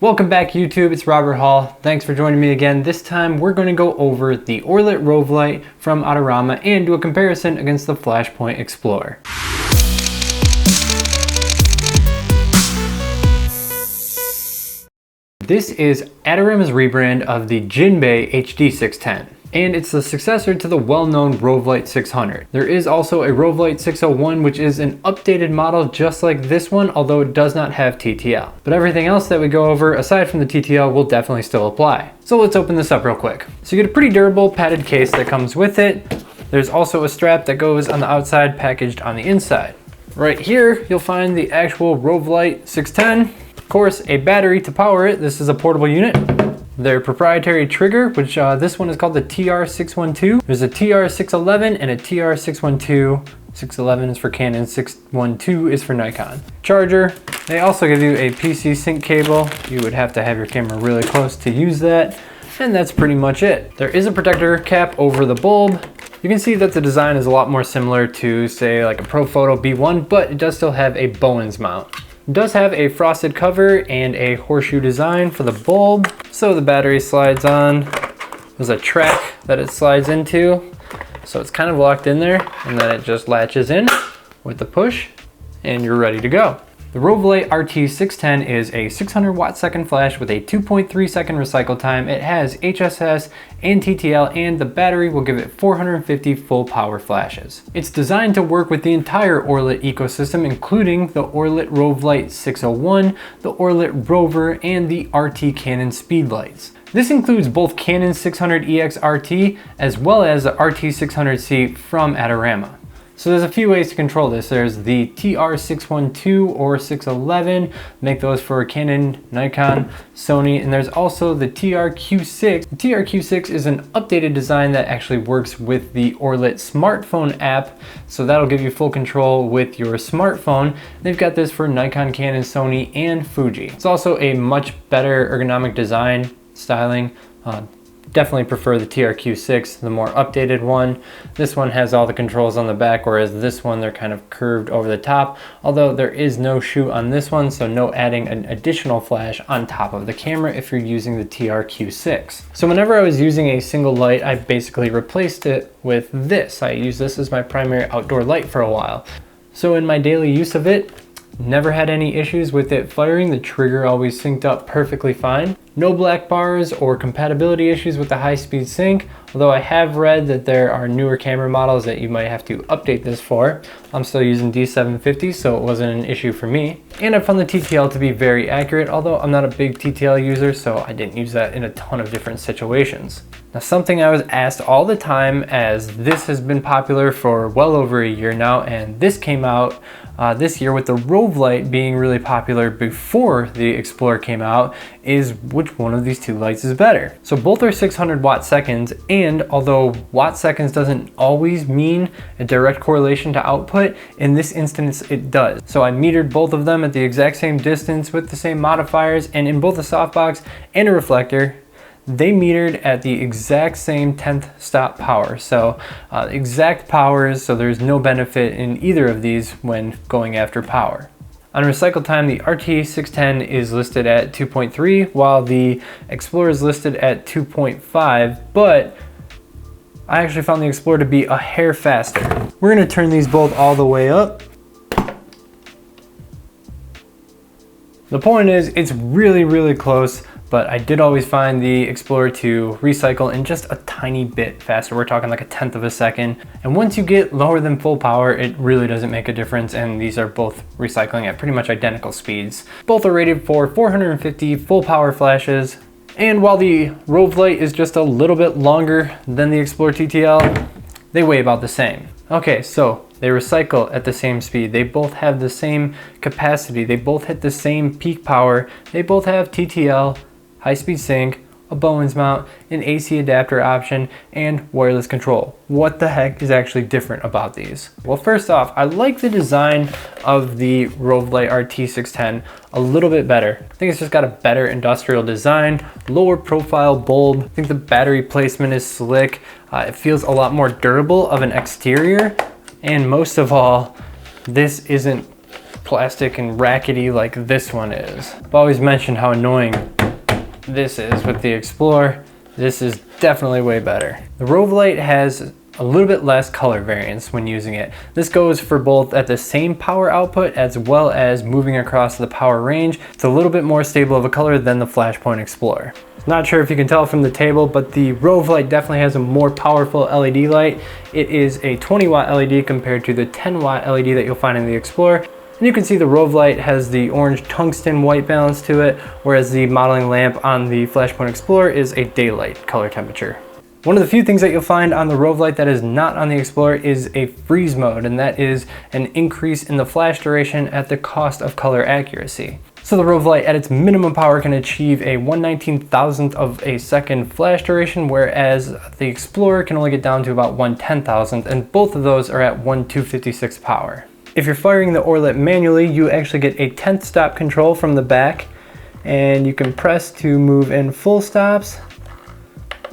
Welcome back YouTube, it's Robert Hall. Thanks for joining me again. This time we're going to go over the Orlit Rovelight from Adorama and do a comparison against the Flashpoint Xplor. This is Adorama's rebrand of the Jinbei HD610. And it's the successor to the well-known Rovelight 600. There is also a Rovelight 601, which is an updated model just like this one, although it does not have TTL. But everything else that we go over, aside from the TTL, will definitely still apply. So let's open this up real quick. So you get a pretty durable padded case that comes with it. There's also a strap that goes on the outside, packaged on the inside. Right here, you'll find the actual Rovelight 610. Of course, a battery to power it. This is a portable unit. Their proprietary trigger, which this one is called the TR-612. There's a TR-611 and a TR-612. 611 is for Canon, 612 is for Nikon. Charger. They also give you a PC sync cable. You would have to have your camera really close to use that. And that's pretty much it. There is a protector cap over the bulb. You can see that the design is a lot more similar to, say, like a Profoto B1, but it does still have a Bowens mount. It does have a frosted cover and a horseshoe design for the bulb. So the battery slides on. There's a track that it slides into. So it's kind of locked in there, and then it just latches in with the push and you're ready to go. The Rovelight RT610 is a 600 watt second flash with a 2.3 second recycle time. It has HSS and TTL, and the battery will give it 450 full power flashes. It's designed to work with the entire Orlit ecosystem, including the Orlit Rovelight 601, the Orlit Rover, and the RT Canon speedlights. This includes both Canon 600EX RT as well as the RT600C from Adorama. So there's a few ways to control this. There's the TR-612 or 611, make those for Canon, Nikon, Sony, and there's also the TR-Q6. The TR-Q6 is an updated design that actually works with the Orlit smartphone app, so that'll give you full control with your smartphone. They've got this for Nikon, Canon, Sony, and Fuji. It's also a much better ergonomic design, styling. Definitely prefer the TR-Q6, the more updated one. This one has all the controls on the back, whereas this one, they're kind of curved over the top. Although there is no shoe on this one, so no adding an additional flash on top of the camera if you're using the TR-Q6. So whenever I was using a single light, I basically replaced it with this. I use this as my primary outdoor light for a while. So in my daily use of it, never had any issues with it firing. The trigger always synced up perfectly fine. No black bars or compatibility issues with the high-speed sync, although I have read that there are newer camera models that you might have to update this for. I'm still using D750, so it wasn't an issue for me. And I found the TTL to be very accurate, although I'm not a big TTL user, so I didn't use that in a ton of different situations. Now, something I was asked all the time, as this has been popular for well over a year now, and this came out this year with the Rovelight being really popular before the Xplor came out, is which one of these two lights is better. So both are 600 watt seconds, and although watt seconds doesn't always mean a direct correlation to output, in this instance it does. So I metered both of them at the exact same distance with the same modifiers, and in both a softbox and a reflector, they metered at the exact same 10th stop power. So exact powers, so there's no benefit in either of these when going after power. On recycle time, the RT610 is listed at 2.3, while the Xplor is listed at 2.5, but I actually found the Xplor to be a hair faster. We're gonna turn these both all the way up. The point is, it's really, really close, but I did always find the Xplor to recycle in just a tiny bit faster. We're talking like a 1/10 of a second. And once you get lower than full power, it really doesn't make a difference, and these are both recycling at pretty much identical speeds. Both are rated for 450 full power flashes. And while the Rovelight is just a little bit longer than the Xplor TTL, they weigh about the same. Okay, so they recycle at the same speed. They both have the same capacity. They both hit the same peak power. They both have TTL, high-speed sync, a Bowens mount, an AC adapter option, and wireless control. What the heck is actually different about these? Well, first off, I like the design of the Rovelight RT610 a little bit better. I think it's just got a better industrial design, lower profile bulb. I think the battery placement is slick. It feels a lot more durable of an exterior. And most of all, this isn't plastic and rackety like this one is. I've always mentioned how annoying this is with the Xplor. This is definitely way better. The Rovelight has a little bit less color variance when using it. This goes for both at the same power output as well as moving across the power range. It's a little bit more stable of a color than the Flashpoint Explorer. Not sure if you can tell from the table, but the Rovelight definitely has a more powerful LED light. It is a 20 watt LED compared to the 10 watt LED that you'll find in the Explorer. And you can see the Rovelight has the orange tungsten white balance to it, whereas the modeling lamp on the Flashpoint Explorer is a daylight color temperature. One of the few things that you'll find on the Rovelight that is not on the Explorer is a freeze mode, and that is an increase in the flash duration at the cost of color accuracy. So the Rovelight at its minimum power can achieve a 1/19,000th of a second flash duration, whereas the Explorer can only get down to about 1/10,000th, and both of those are at 1/256 power. If you're firing the Orlit manually, you actually get a 10th stop control from the back, and you can press to move in full stops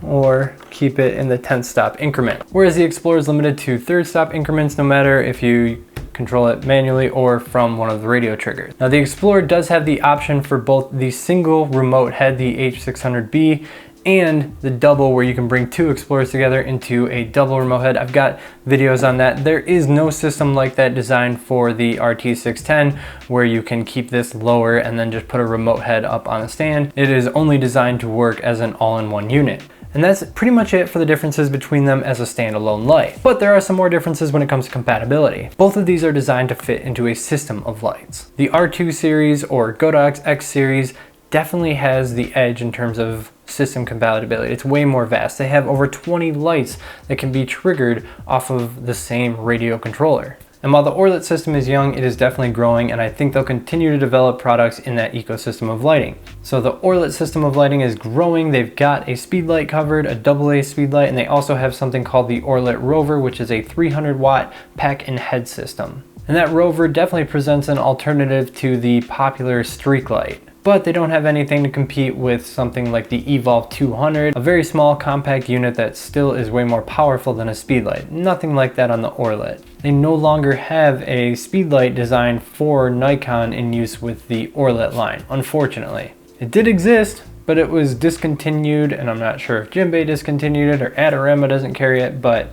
or keep it in the 10th stop increment. Whereas the Explorer is limited to 3rd stop increments no matter if you control it manually or from one of the radio triggers. Now the Explorer does have the option for both the single remote head, the H600B, and the double where you can bring two Explorers together into a double remote head. I've got videos on that. There is no system like that designed for the RT610 where you can keep this lower and then just put a remote head up on a stand. It is only designed to work as an all-in-one unit. And that's pretty much it for the differences between them as a standalone light. But there are some more differences when it comes to compatibility. Both of these are designed to fit into a system of lights. The R2 series or Godox X series definitely has the edge in terms of system compatibility. It's way more vast. They have over 20 lights that can be triggered off of the same radio controller. And while the Orlit system is young, it is definitely growing, and I think they'll continue to develop products in that ecosystem of lighting. So the Orlit system of lighting is growing. They've got a speed light covered, a AA speed light, and they also have something called the Orlit Rover, which is a 300 watt pack and head system. And that Rover definitely presents an alternative to the popular streak light. But they don't have anything to compete with something like the Evolve 200, a very small compact unit that still is way more powerful than a speedlight. Nothing like that on the Orlit. They no longer have a speedlight designed for Nikon in use with the Orlit line, unfortunately. It did exist, but it was discontinued, and I'm not sure if Jinbei discontinued it or Adorama doesn't carry it, but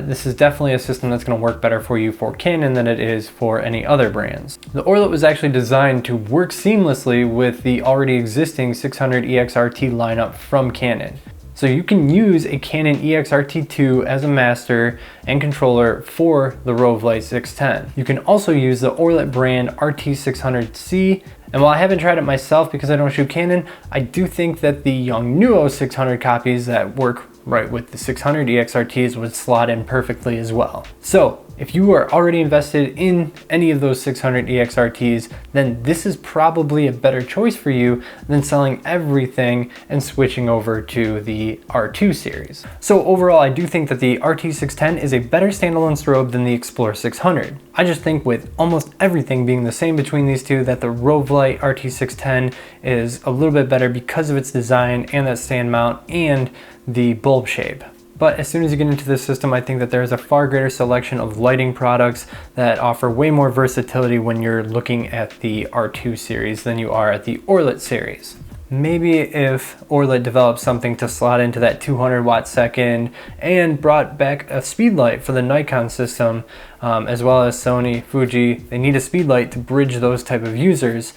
this is definitely a system that's going to work better for you for Canon than it is for any other brands. The Orlit was actually designed to work seamlessly with the already existing 600 EXRT lineup from Canon. So you can use a Canon EXRT2 as a master and controller for the Rovelight 610. You can also use the Orlit brand RT610C, and while I haven't tried it myself because I don't shoot Canon, I do think that the Yongnuo 600 copies that work right with the 600 EXRTs would slot in perfectly as well. So if you are already invested in any of those 600 EXRTs, then this is probably a better choice for you than selling everything and switching over to the R2 series. So overall, I do think that the RT610 is a better standalone strobe than the Xplor 600. I just think with almost everything being the same between these two, that the Rovelight RT610 is a little bit better because of its design and that stand mount and the bulb shape. But as soon as you get into this system, I think that there's a far greater selection of lighting products that offer way more versatility when you're looking at the R2 series than you are at the Orlit series. Maybe if Orlit developed something to slot into that 200 watt second and brought back a speed light for the Nikon system, as well as Sony, Fuji, they need a speed light to bridge those type of users,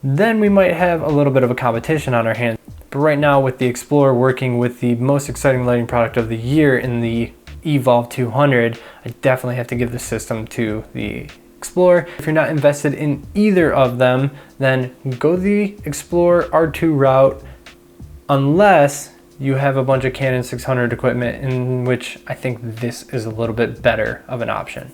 then we might have a little bit of a competition on our hands. But right now, with the Xplor working with the most exciting lighting product of the year in the Evolve 200, I definitely have to give the system to the Xplor. If you're not invested in either of them, then go the Xplor R2 route, unless you have a bunch of Canon 600 equipment, in which I think this is a little bit better of an option.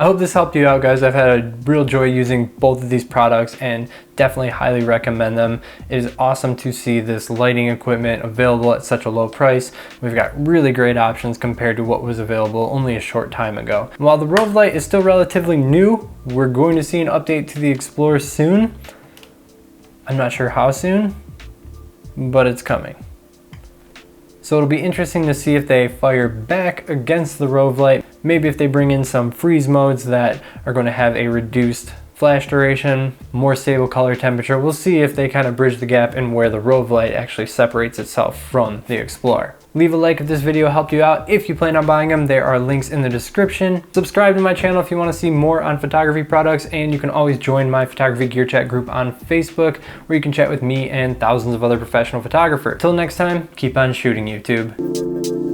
I hope this helped you out, guys. I've had a real joy using both of these products and definitely highly recommend them. It is awesome to see this lighting equipment available at such a low price. We've got really great options compared to what was available only a short time ago. And while the Rovelight is still relatively new, we're going to see an update to the Xplor soon. I'm not sure how soon, but it's coming. So it'll be interesting to see if they fire back against the Rovelight, maybe if they bring in some freeze modes that are going to have a reduced flash duration, more stable color temperature. We'll see if they kind of bridge the gap in where the Rovelight actually separates itself from the Xplor. Leave a like if this video helped you out. If you plan on buying them, there are links in the description. Subscribe to my channel if you want to see more on photography products, and you can always join my photography gear chat group on Facebook, where you can chat with me and thousands of other professional photographers. Till next time, keep on shooting, YouTube.